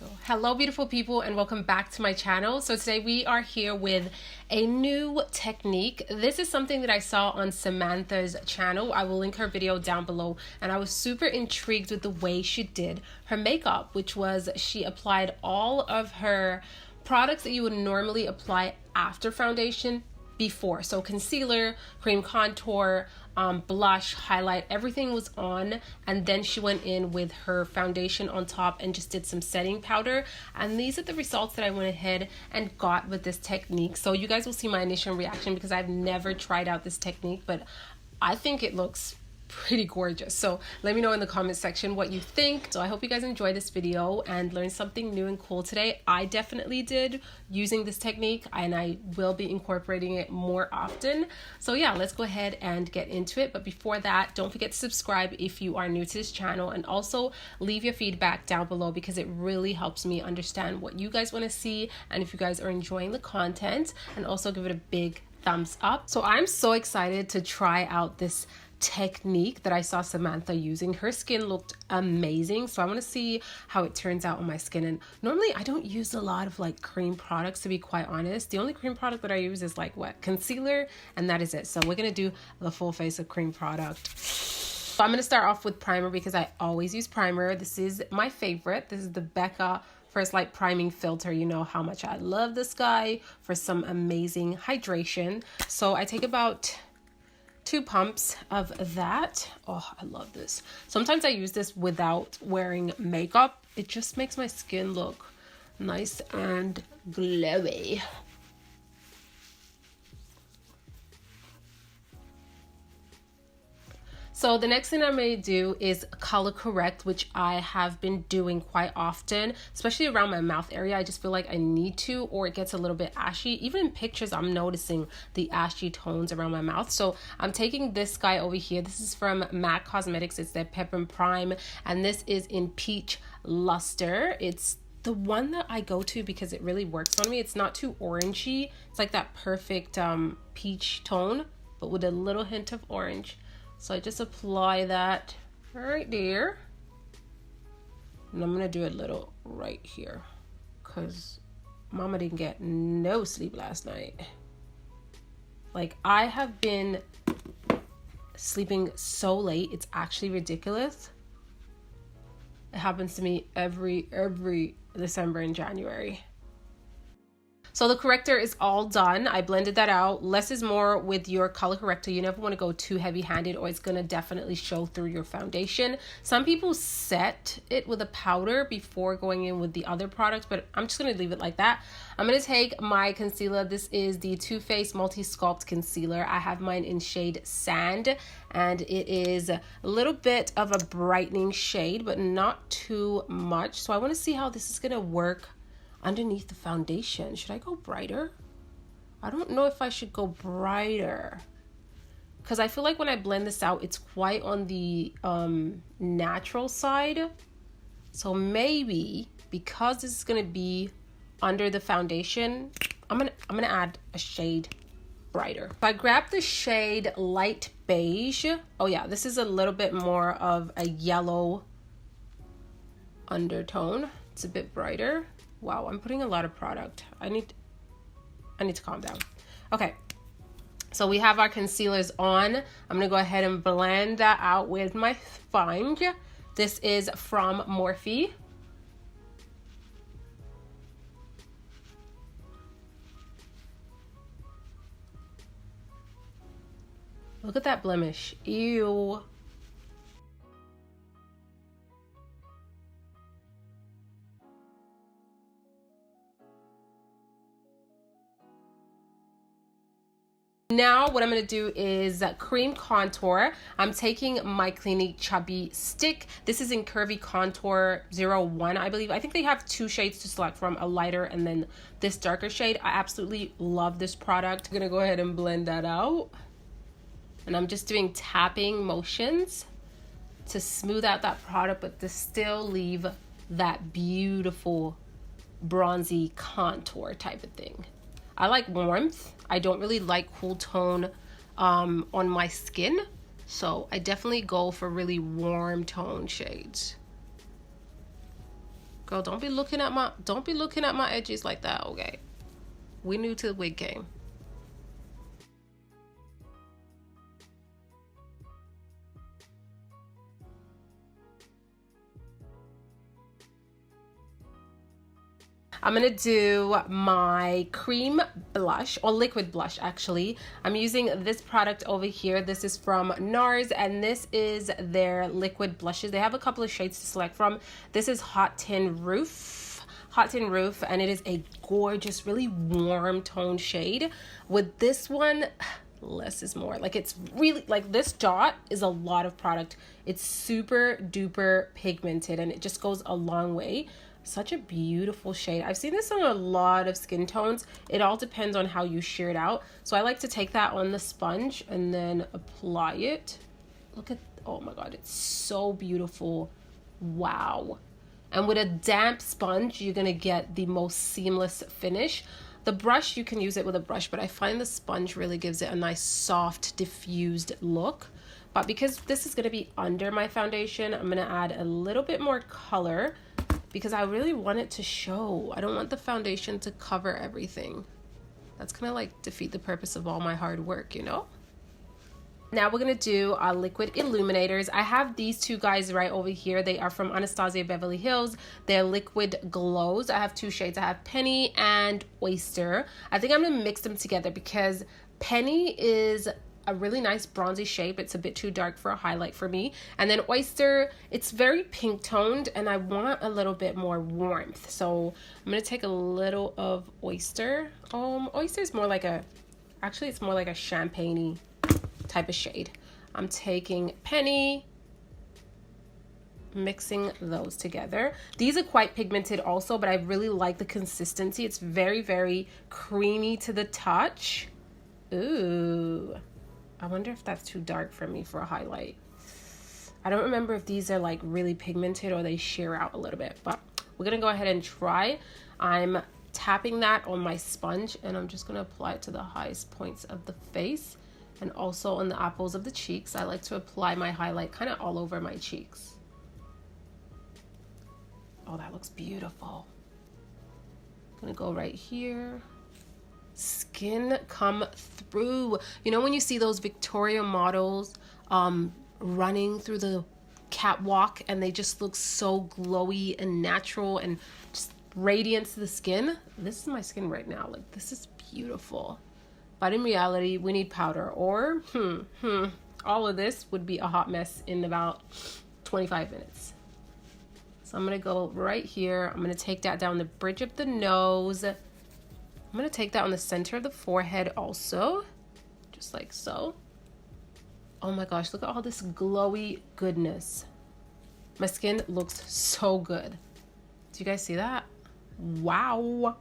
go. Hello beautiful people and welcome back to my channel. So today we are here with a new technique. This is something that I saw on Samantha's channel. I will link her video down below, and I was super intrigued with the way she did her makeup, which was she applied all of her products that you would normally apply after foundation before. So concealer, cream contour, blush, highlight, everything was on, and then she went in with her foundation on top and just did some setting powder. And these are the results that I went ahead and got with this technique. So you guys will see my initial reaction because I've never tried out this technique, but I think it looks pretty gorgeous. So let me know in the comment section what you think. So I hope you guys enjoy this video and learn something new and cool today. I definitely did using this technique, and I will be incorporating it more often. So yeah, let's go ahead and get into it. But before that, don't forget to subscribe if you are new to this channel, and also leave your feedback down below because it really helps me understand what you guys want to see and if you guys are enjoying the content, and also give it a big thumbs up. So I'm so excited to try out this technique that I saw Samantha using. Her skin looked amazing, so I want to see how it turns out on my skin. And normally I don't use a lot of like cream products, to be quite honest. The only cream product that I use is like what, concealer, and that is it. So we're gonna do the full face of cream product. So I'm gonna start off with primer because I always use primer. This is my favorite. This is the Becca First Light Priming Filter. You know how much I love this guy for some amazing hydration. So I take about 2 pumps of that. Oh, I love this. Sometimes I use this without wearing makeup. It just makes my skin look nice and glowy. So the next thing I'm going to do is color correct, which I have been doing quite often, especially around my mouth area. I just feel like I need to, or it gets a little bit ashy. Even in pictures, I'm noticing the ashy tones around my mouth. So I'm taking this guy over here. This is from MAC Cosmetics. It's their Pep and Prime, and this is in Peach Luster. It's the one that I go to because it really works on me. It's not too orangey. It's like that perfect peach tone, but with a little hint of orange. So I just apply that right there. And I'm gonna do a little right here because mama didn't get no sleep last night. Like, I have been sleeping so late, it's actually ridiculous. It happens to me every December and January. So the corrector is all done. I blended that out. Less is more with your color corrector. You never want to go too heavy-handed or it's going to definitely show through your foundation. Some people set it with a powder before going in with the other products, but I'm just going to leave it like that. I'm going to take my concealer. This is the Too Faced Multi Sculpt Concealer. I have mine in shade Sand, and it is a little bit of a brightening shade, but not too much. So I want to see how this is going to work underneath the foundation. Should I go brighter? I don't know if I should go brighter because I feel like when I blend this out, it's quite on the natural side. So maybe because this is gonna be under the foundation, I'm gonna add a shade brighter. So I grabbed the shade Light Beige. Oh yeah, this is a little bit more of a yellow undertone. It's a bit brighter. Wow, I'm putting a lot of product. I need to calm down. Okay, so we have our concealers on. I'm gonna go ahead and blend that out with my sponge. This is from Morphe. Look at that blemish. Ew. Now what I'm going to do is cream contour. I'm taking my Clinique Chubby stick. This is in Curvy Contour 01, I believe. I think they have 2 shades to select from, a lighter and then this darker shade. I absolutely love this product. I'm going to go ahead and blend that out. And I'm just doing tapping motions to smooth out that product, but to still leave that beautiful bronzy contour type of thing. I like warmth. I don't really like cool tone on my skin, so I definitely go for really warm tone shades. Girl, don't be looking at my edges like that, okay? We new to the wig game. I'm gonna do my cream blush, or liquid blush actually. I'm using this product over here. This is from NARS, and this is their liquid blushes. They have a couple of shades to select from. This is Hot Tin Roof, and it is a gorgeous, really warm toned shade. With this one, less is more. Like, it's really, like, this dot is a lot of product. It's super duper pigmented, and it just goes a long way. Such a beautiful shade. I've seen this on a lot of skin tones. It all depends on how you shear it out. So I like to take that on the sponge and then apply it. Look at, oh my God, it's so beautiful. Wow. And with a damp sponge, you're gonna get the most seamless finish. The brush, you can use it with a brush, but I find the sponge really gives it a nice soft diffused look. But because this is gonna be under my foundation, I'm gonna add a little bit more color, because I really want it to show. I don't want the foundation to cover everything. That's gonna like defeat the purpose of all my hard work, you know? Now we're gonna do our liquid illuminators. I have these two guys right over here. They are from Anastasia Beverly Hills. They're liquid glows. I have two shades. I have Penny and Oyster. I think I'm gonna mix them together because Penny is a really nice bronzy shape. It's a bit too dark for a highlight for me. And then Oyster, it's very pink toned and I want a little bit more warmth. So I'm gonna take a little of Oyster. Oyster is more like a, actually it's more like a champagne-y type of shade. I'm taking Penny, mixing those together. These are quite pigmented also, but I really like the consistency. It's very, very creamy to the touch. Ooh. I wonder if that's too dark for me for a highlight. I don't remember if these are like really pigmented or they sheer out a little bit, but we're gonna go ahead and try. I'm tapping that on my sponge and I'm just gonna apply it to the highest points of the face and also on the apples of the cheeks. I like to apply my highlight kind of all over my cheeks. Oh, that looks beautiful. I'm gonna go right here. Skin come through. You know when you see those Victoria models running through the catwalk and they just look so glowy and natural and just radiant to the skin? This is my skin right now. Like, this is beautiful. But in reality, we need powder, or all of this would be a hot mess in about 25 minutes. So I'm gonna go right here. I'm gonna take that down the bridge of the nose. I'm gonna take that on the center of the forehead also, just like so. Oh my gosh, look at all this glowy goodness. My skin looks so good. Do you guys see that? Wow,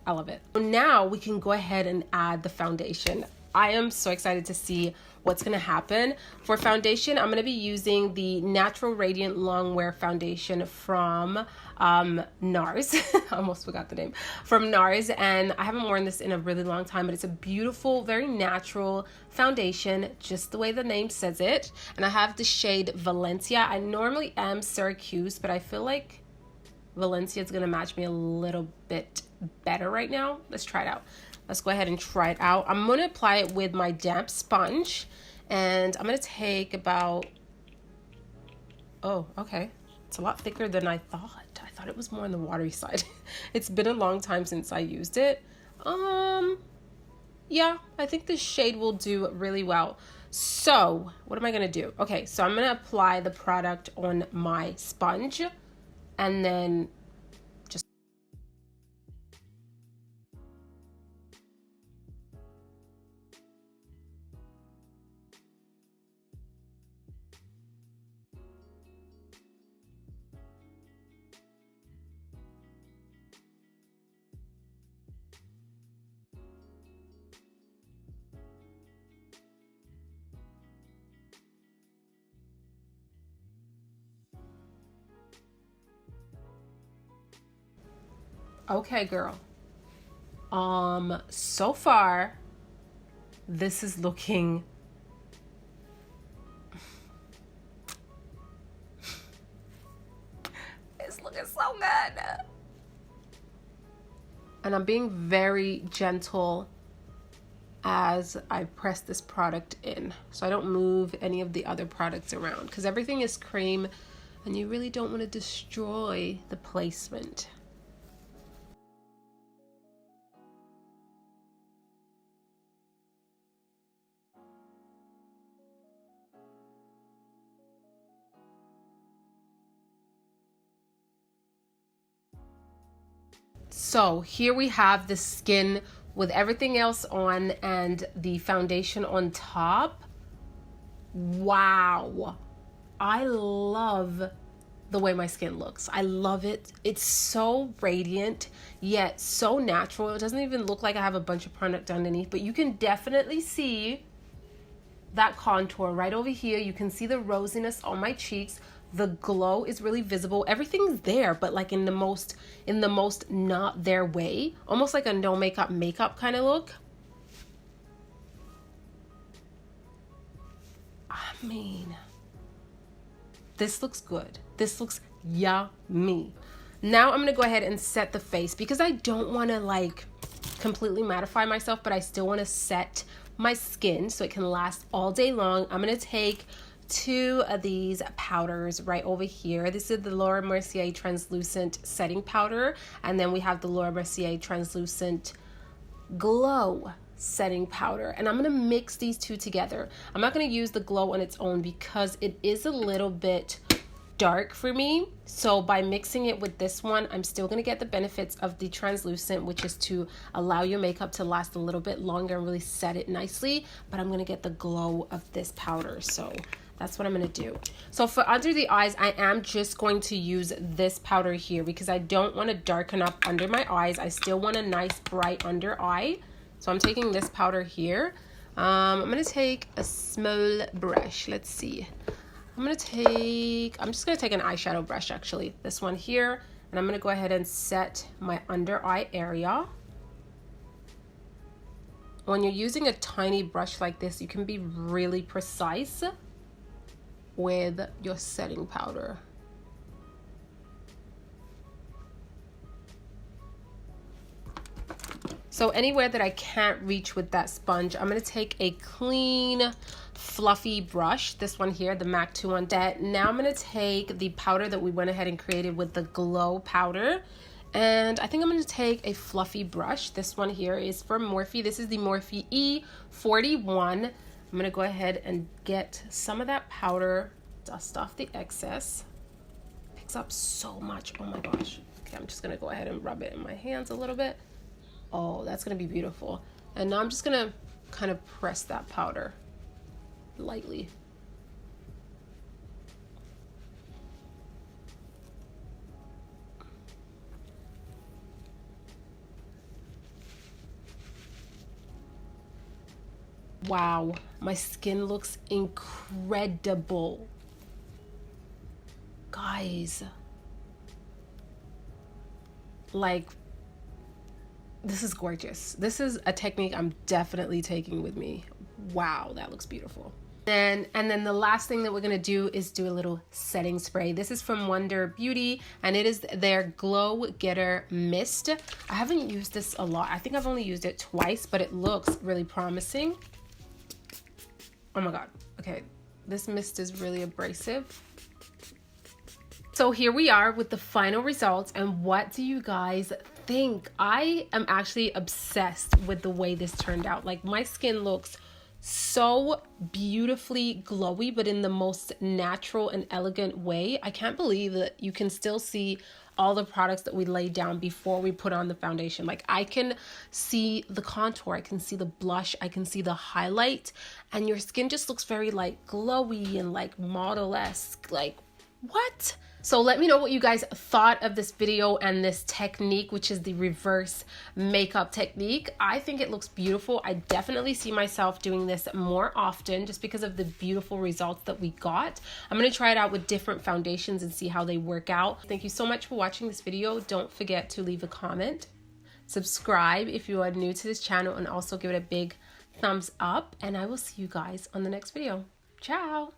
I love it. So now we can go ahead and add the foundation. I am so excited to see what's gonna happen. For foundation, I'm gonna be using the Natural Radiant Longwear Foundation from NARS. I almost forgot the name. From NARS, and I haven't worn this in a really long time, but it's a beautiful, very natural foundation, just the way the name says it. And I have the shade Valencia. I normally am Syracuse, but I feel like Valencia is gonna match me a little bit better right now. Let's try it out. Let's go ahead and try it out. I'm gonna apply it with my damp sponge, and I'm gonna take about, oh, okay. It's a lot thicker than I thought. I thought it was more on the watery side. It's been a long time since I used it. Yeah, I think this shade will do really well. So what am I gonna do? Okay, so I'm gonna apply the product on my sponge and then just okay, girl. So far, this is looking it's looking so good. And I'm being very gentle as I press this product in, so I don't move any of the other products around, because everything is cream and you really don't want to destroy the placement. So here we have the skin with everything else on and the foundation on top. Wow. I love the way my skin looks. I love it. It's so radiant, yet so natural. It doesn't even look like I have a bunch of product underneath, but you can definitely see that contour right over here. You can see the rosiness on my cheeks. The glow is really visible. Everything's there, but like in the most not their way. Almost like a no makeup kind of look. I mean, this looks good. This looks yummy. Now I'm gonna go ahead and set the face, because I don't want to like completely mattify myself, but I still want to set my skin so it can last all day long. I'm gonna take 2 of these powders right over here. This is the Laura Mercier translucent setting powder, and then we have the Laura Mercier translucent glow setting powder, and I'm gonna mix these two together. I'm not gonna use the glow on its own because it is a little bit dark for me, so by mixing it with this one, I'm still gonna get the benefits of the translucent, which is to allow your makeup to last a little bit longer and really set it nicely, but I'm gonna get the glow of this powder, so that's what I'm gonna do. So for under the eyes, I am just going to use this powder here because I don't want to darken up under my eyes. I still want a nice bright under eye. So I'm taking this powder here. I'm gonna take a small brush. Let's see. I'm just gonna take an eyeshadow brush, actually. This one here. And I'm gonna go ahead and set my under eye area. When you're using a tiny brush like this, you can be really precise with your setting powder. So anywhere that I can't reach with that sponge, I'm gonna take a clean, fluffy brush, this one here, the MAC 217. Now I'm gonna take the powder that we went ahead and created with the glow powder, and I think I'm gonna take a fluffy brush. This one here is from Morphe. This is the Morphe E41. I'm gonna go ahead and get some of that powder, dust off the excess. Picks up so much, oh my gosh. Okay, I'm just gonna go ahead and rub it in my hands a little bit. Oh, that's gonna be beautiful. And now I'm just gonna kind of press that powder lightly. Wow, my skin looks incredible. Guys, like, this is gorgeous. This is a technique I'm definitely taking with me. Wow, that looks beautiful. And then the last thing that we're gonna do is do a little setting spray. This is from Wonder Beauty, and it is their Glow Getter Mist. I haven't used this a lot. I think I've only used it twice, but it looks really promising. Oh my God, okay. This mist is really abrasive. So here we are with the final results, and what do you guys think? I am actually obsessed with the way this turned out. Like, my skin looks so beautifully glowy, but in the most natural and elegant way. I can't believe that you can still see all the products that we laid down before we put on the foundation. Like, I can see the contour, I can see the blush, I can see the highlight, and your skin just looks very like glowy and like model-esque. Like, what? So let me know what you guys thought of this video and this technique, which is the reverse makeup technique. I think it looks beautiful. I definitely see myself doing this more often just because of the beautiful results that we got. I'm going to try it out with different foundations and see how they work out. Thank you so much for watching this video. Don't forget to leave a comment, subscribe if you are new to this channel, and also give it a big thumbs up. And I will see you guys on the next video. Ciao!